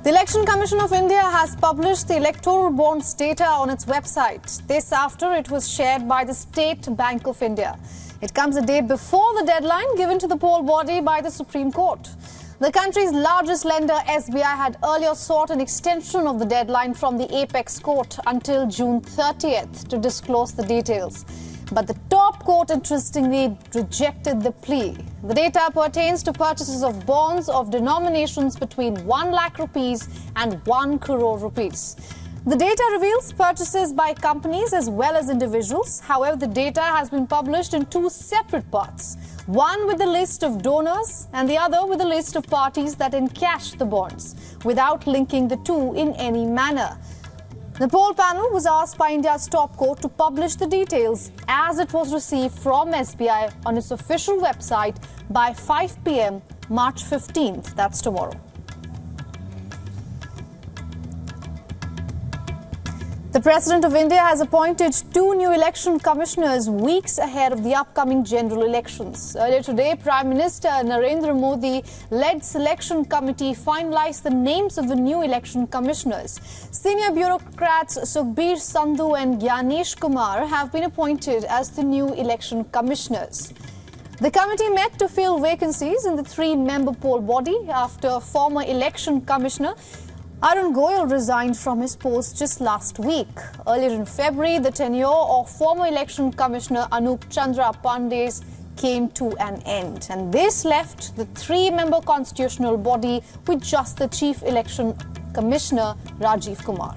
The Election Commission of India has published the electoral bonds data on its website. This after it was shared by the State Bank of India. It comes a day before the deadline given to the poll body by the Supreme Court. The country's largest lender, SBI, had earlier sought an extension of the deadline from the Apex Court until June 30th to disclose the details. But the top court, interestingly, rejected the plea. The data pertains to purchases of bonds of denominations between 1 lakh rupees and 1 crore rupees. The data reveals purchases by companies as well as individuals. However, the data has been published in two separate parts. One with the list of donors and the other with the list of parties that encashed the bonds, without linking the two in any manner. The poll panel was asked by India's top court to publish the details as it was received from SBI on its official website by 5 p.m. March 15th, that's tomorrow. The President of India has appointed 2 new election commissioners weeks ahead of the upcoming general elections. Earlier today, Prime Minister Narendra Modi led selection committee finalized the names of the new election commissioners. Senior bureaucrats Sukhbir Sandhu and Gyanesh Kumar have been appointed as the new election commissioners. The committee met to fill vacancies in the 3-member poll body after former election commissioner Arun Goyal resigned from his post just last week. Earlier in February, the tenure of former election commissioner Anup Chandra Pandey's came to an end. And this left the 3-member constitutional body with just the chief election commissioner, Rajiv Kumar.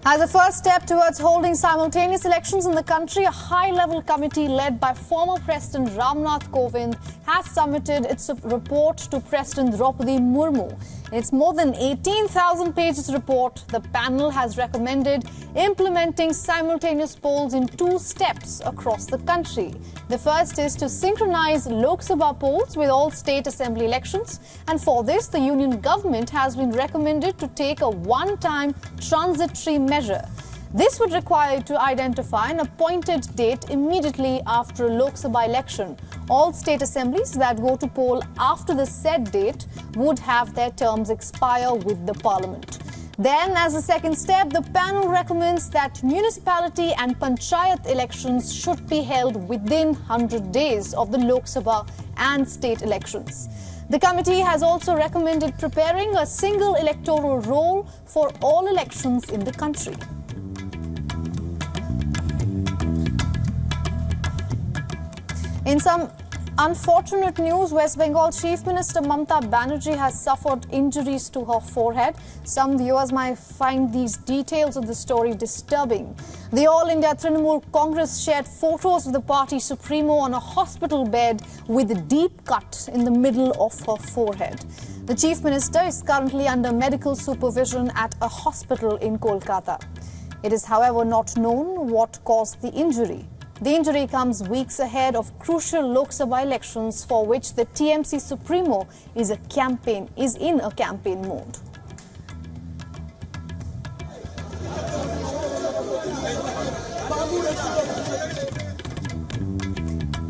As a first step towards holding simultaneous elections in the country, a high-level committee led by former President Ramnath Kovind has submitted its report to President Draupadi Murmu. In its more than 18,000 pages report, the panel has recommended implementing simultaneous polls in 2 steps across the country. The first is to synchronize Lok Sabha polls with all state assembly elections, and for this, the union government has been recommended to take a one-time transitory measure. This would require it to identify an appointed date immediately after a Lok Sabha election. All state assemblies that go to poll after the said date would have their terms expire with the parliament. Then, as a second step, the panel recommends that municipality and panchayat elections should be held within 100 days of the Lok Sabha and state elections. The committee has also recommended preparing a single electoral roll for all elections in the country. In some unfortunate news, West Bengal Chief Minister Mamata Banerjee has suffered injuries to her forehead. Some viewers might find these details of the story disturbing. The All India Trinamool Congress shared photos of the party supremo on a hospital bed with a deep cut in the middle of her forehead. The Chief Minister is currently under medical supervision at a hospital in Kolkata. It is, however, not known what caused the injury. The injury comes weeks ahead of crucial Lok Sabha elections for which the TMC Supremo is in a campaign mode.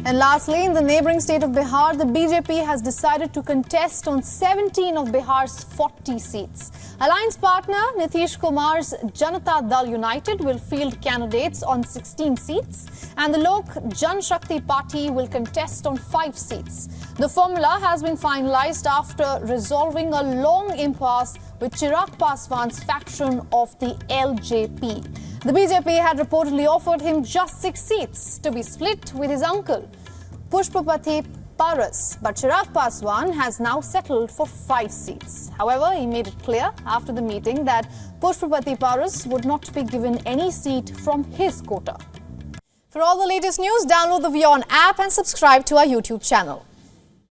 And lastly, in the neighbouring state of Bihar, the BJP has decided to contest on 17 of Bihar's 40 seats. Alliance partner Nitish Kumar's Janata Dal United will field candidates on 16 seats, and the Lok Jan Shakti Party will contest on 5 seats. The formula has been finalized after resolving a long impasse with Chirag Paswan's faction of the LJP. The BJP had reportedly offered him just 6 seats to be split with his uncle, Pushpapati Paras, but Chirag Paswan has now settled for 5 seats. However, he made it clear after the meeting that Pushpapati Paras would not be given any seat from his quota. For all the latest news, download the WION app and subscribe to our YouTube channel.